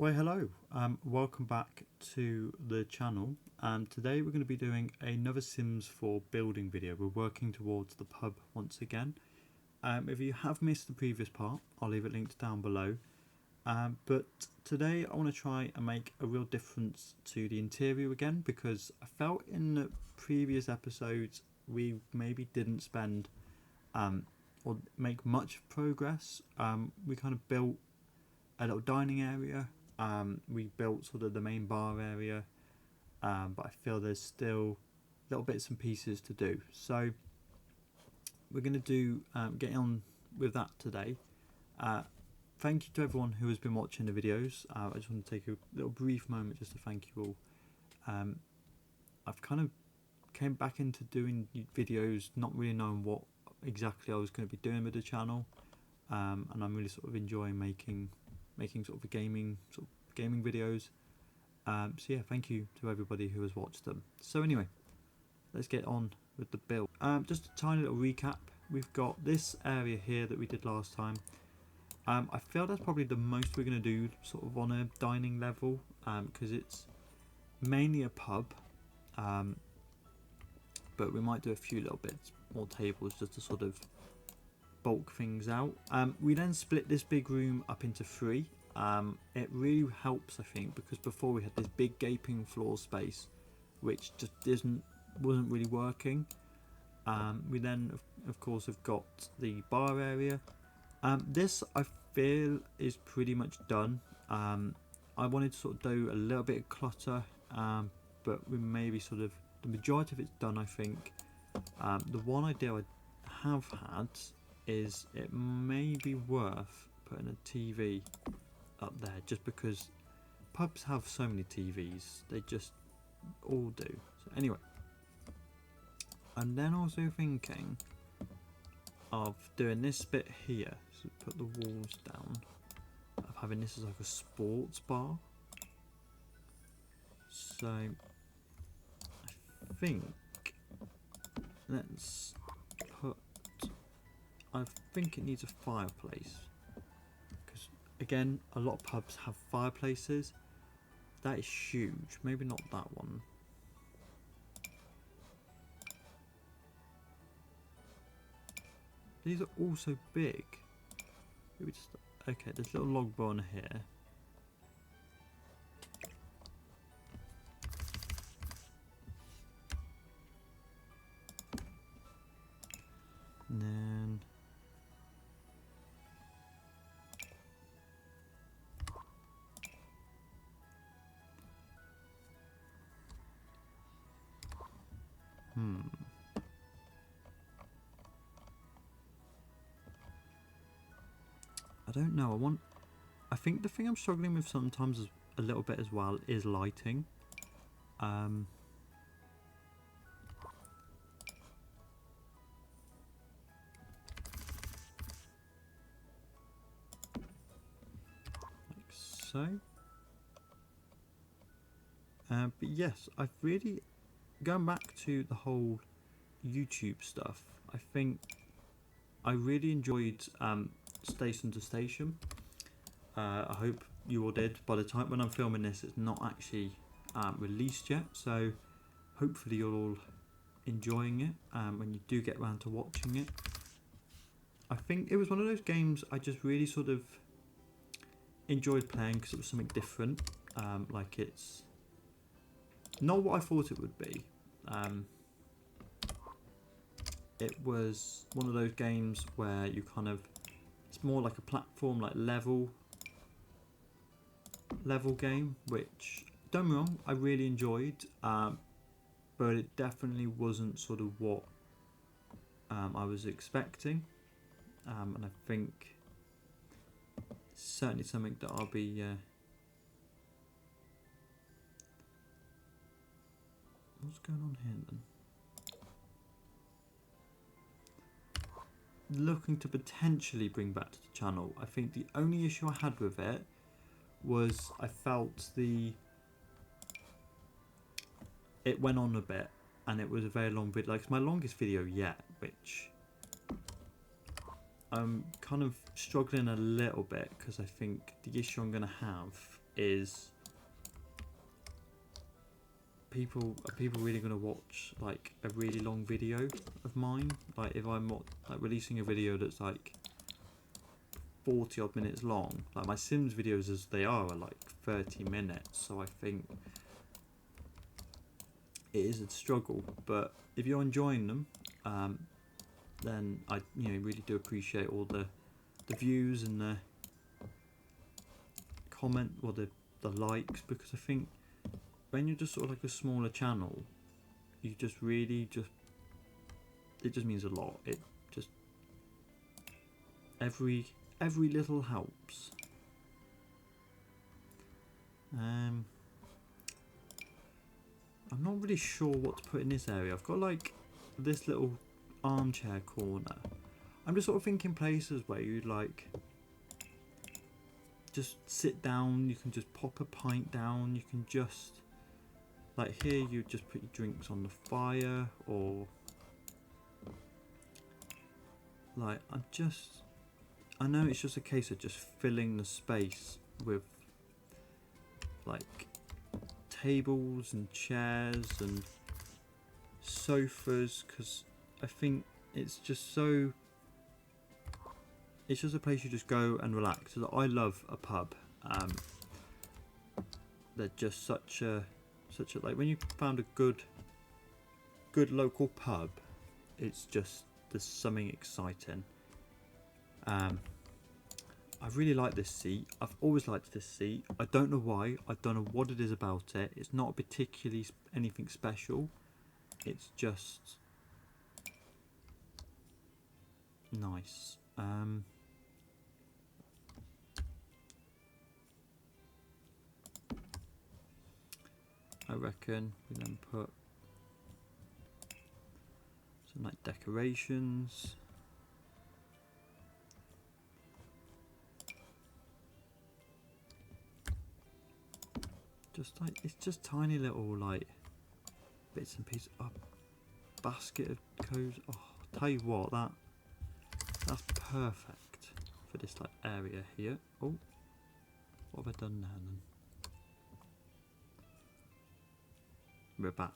Well, hello. Welcome back to the channel. Today we're going to be doing another Sims 4 building video. We're working towards the pub once again. If you have missed the previous part, I'll leave it linked down below. But today I want to try and make a real difference to the interior again, because I felt in the previous episodes we maybe didn't spend or make much progress. We kind of built a little dining area. We built sort of the main bar area, but I feel there's still little bits and pieces to do. So we're going to do getting on with that today. Thank you to everyone who has been watching the videos. I just want to take a little brief moment just to thank you all. I've kind of came back into doing videos not really knowing what exactly I was going to be doing with the channel, and I'm really sort of enjoying making sort of gaming videos. So yeah, thank you to everybody who has watched them. So anyway, let's get on with the build. Just a tiny little recap. We've got this area here that we did last time. I feel that's probably the most we're going to do sort of on a dining level, because it's mainly a pub, but we might do a few little bits more tables just to sort of bulk things out. We then split this big room up into three. It really helps, I think, because before we had this big gaping floor space which just wasn't really working. We then of course have got the bar area. This I feel is pretty much done. I wanted to sort of do a little bit of clutter, but we maybe sort of the majority of it's done, I think. The one idea I have had is it may be worth putting a TV up there, just because pubs have so many TVs, they just all do. So anyway, I'm then also thinking of doing this bit here, so put the walls down, of having this as like a sports bar. So I think let's put, I think it needs a fireplace, because again a lot of pubs have fireplaces. That is huge. Maybe not that one. These are also big. Maybe just, okay, there's a little log burner here. And then I don't know. I think the thing I'm struggling with sometimes a little bit as well is lighting. Like so. But yes, I've really going back to the whole YouTube stuff. I think I really enjoyed Station to Station. I hope you all did. By the time when I'm filming this, it's not actually released yet, so hopefully you're all enjoying it when you do get around to watching it. I think it was one of those games I just really sort of enjoyed playing because it was something different. Like, it's not what I thought it would be. It was one of those games where you kind of, it's more like a platform, like level game, which, don't get me wrong, I really enjoyed, but it definitely wasn't sort of what I was expecting, and I think it's certainly something that I'll be what's going on here then? Looking to potentially bring back to the channel. I think the only issue I had with it was I felt it went on a bit, and it was a very long video. Like, it's my longest video yet, which I'm kind of struggling a little bit, because I think the issue I'm going to have is, are people really going to watch like a really long video of mine? Like if I'm like releasing a video that's like 40 odd minutes long, like my Sims videos as they are like 30 minutes, so I think it is a struggle. But if you're enjoying them, then I really do appreciate all the views and the comment or the likes, because I think when you're just sort of like a smaller channel, you just really it just means a lot. It just every little helps. I'm not really sure what to put in this area. I've got like this little armchair corner. I'm just sort of thinking places where you'd like just sit down, you can just pop a pint down, you can just like here you just put your drinks on the fire, or like I know it's just a case of just filling the space with like tables and chairs and sofas, because I think it's just a place you just go and relax. So I love a pub. They're just such a like when you found a good local pub, it's just there's something exciting. I really like this seat. I've always liked this seat. I don't know why. I don't know what it is about it. It's not particularly anything special. It's just nice. I reckon we then put some like decorations. Just like it's just tiny little like bits and pieces. A basket of codes. Oh, tell you what, that's perfect for this like area here. Oh, what have I done now then? We're back.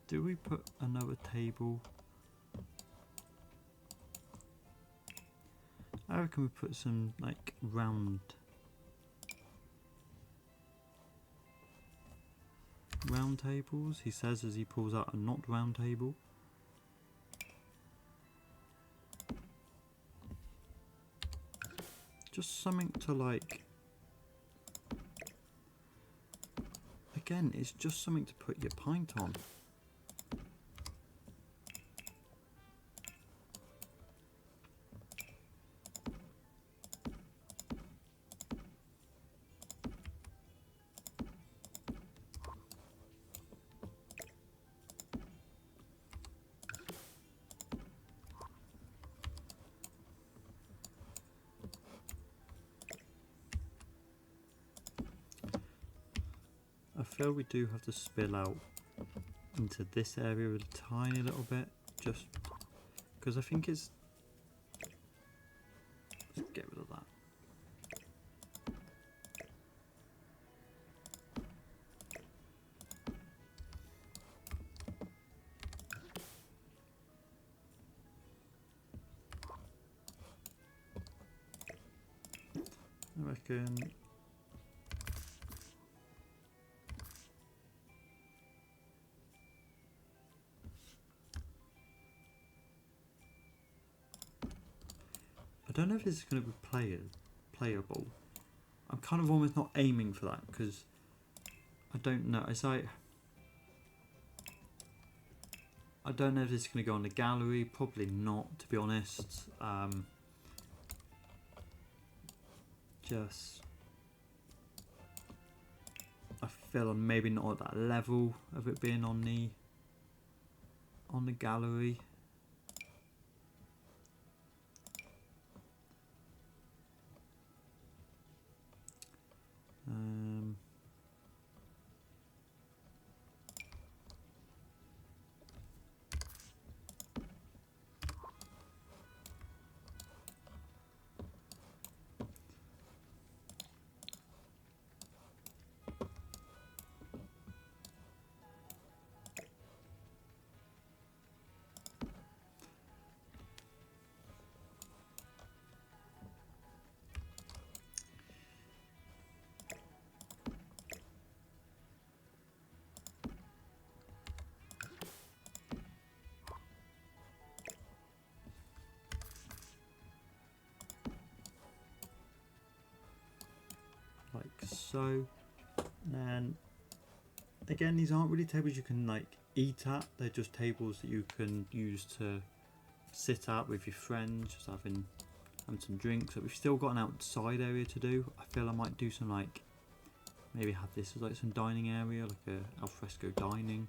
Do we put another table? I reckon we put some like round tables, he says as he pulls out a not round table. Just something to like, again, it's just something to put your pint on. I feel we do have to spill out into this area a tiny little bit, just because I think it's, let's get rid of that. I reckon I don't know if this is going to be playable. I'm kind of almost not aiming for that because I don't know. It's like I don't know if this is going to go on the gallery. Probably not, to be honest. Just I feel I'm maybe not at that level of it being on on the gallery. Like so. And again, these aren't really tables you can like eat at, they're just tables that you can use to sit at with your friends, just having some drinks. But we've still got an outside area to do. I feel I might do some like, maybe have this as like some dining area, like a alfresco dining.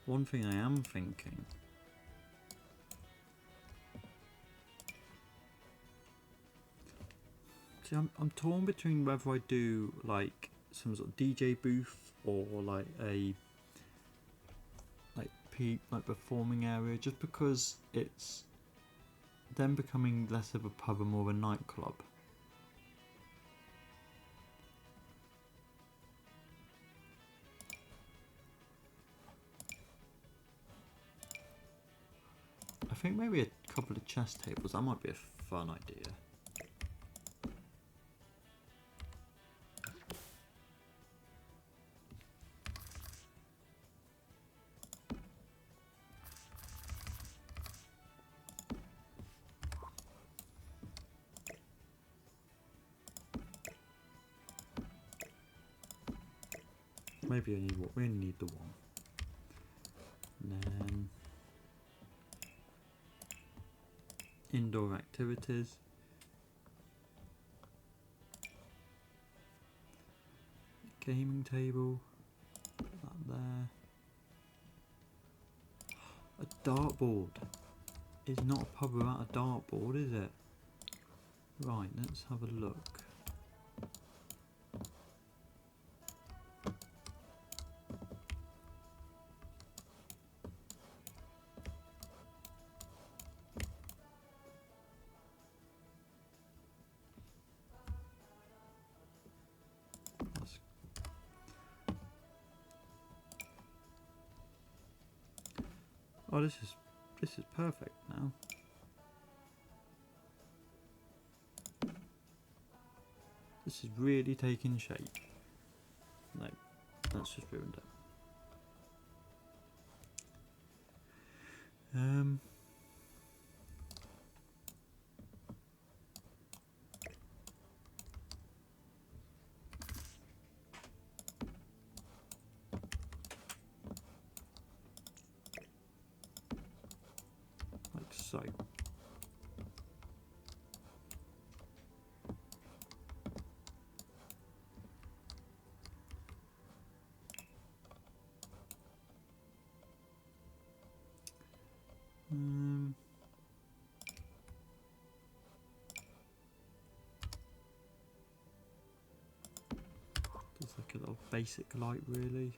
One thing I am thinking, see, I'm torn between whether I do like some sort of DJ booth or like a like performing area, just because it's then becoming less of a pub and more of a nightclub. I think maybe a couple of chess tables, that might be a fun idea. Maybe we only need the one. And then indoor activities. Gaming table. That there. A dartboard. Is not a pub without a dartboard, is it? Right, let's have a look. Oh, this is perfect now. This is really taking shape. No, that's just ruined it. Like so. Just like a little basic light, really.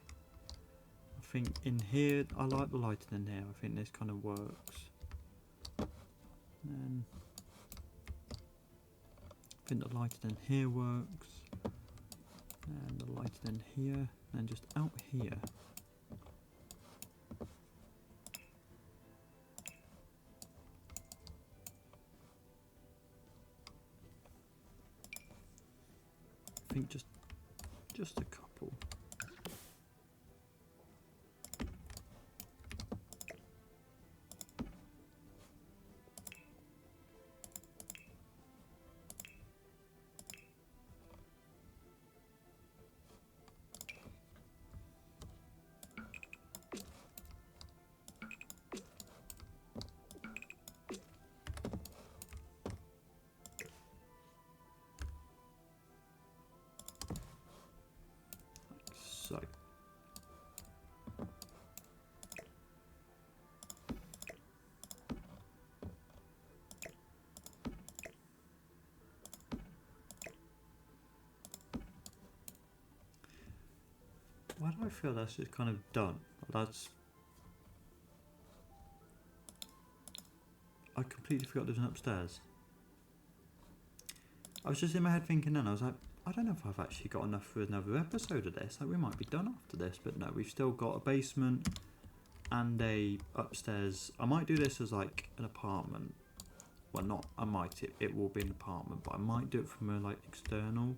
I think in here, I like the lighting in here. I think this kind of works. And I think the lighting in here works. And the lighting in here, and just out here. I think just a couple. Why do I feel that's just kind of done? That's... I completely forgot there's an upstairs. I was just in my head thinking then, I was like, I don't know if I've actually got enough for another episode of this. Like, we might be done after this, but no, we've still got a basement and a upstairs. I might do this as like an apartment. Well, not, I might, it will be an apartment, but I might do it from a like external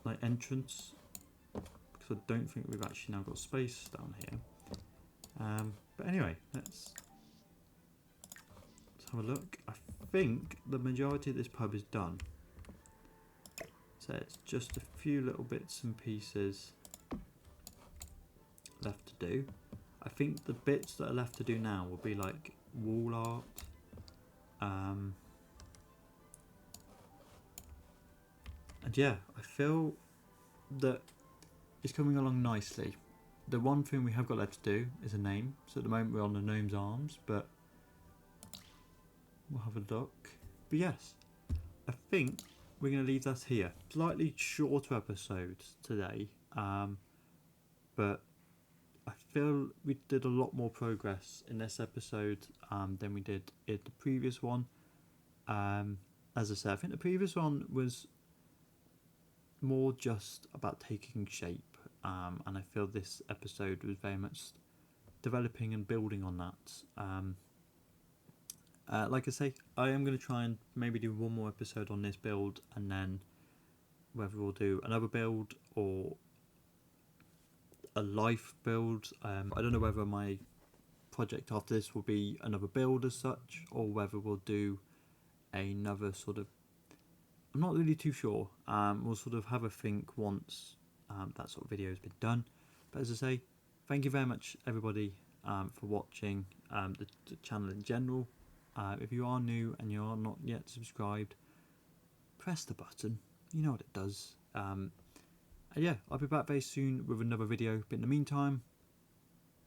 like entrance, because I don't think we've actually now got space down here. But anyway, let's have a look. I think the majority of this pub is done, so it's just a few little bits and pieces left to do. I think the bits that are left to do now will be like wall art, and yeah, I feel that it's coming along nicely. The one thing we have got left to do is a name. So at the moment we're on the gnome's arms, but we'll have a look. But yes, I think we're going to leave that here. Slightly shorter episode today, but I feel we did a lot more progress in this episode than we did in the previous one. As I said, I think the previous one was more just about taking shape, and I feel this episode was very much developing and building on that. Like I say, I am going to try and maybe do one more episode on this build, and then whether we'll do another build or a life build. I don't know whether my project after this will be another build as such, or whether we'll do another sort of... I'm not really too sure. We'll sort of have a think once that sort of video has been done. But as I say, thank you very much everybody for watching the channel in general. If you are new and you are not yet subscribed, press the button. You know what it does. And yeah, I'll be back very soon with another video. But in the meantime,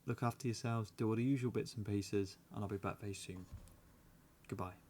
look after yourselves, do all the usual bits and pieces, and I'll be back very soon. Goodbye.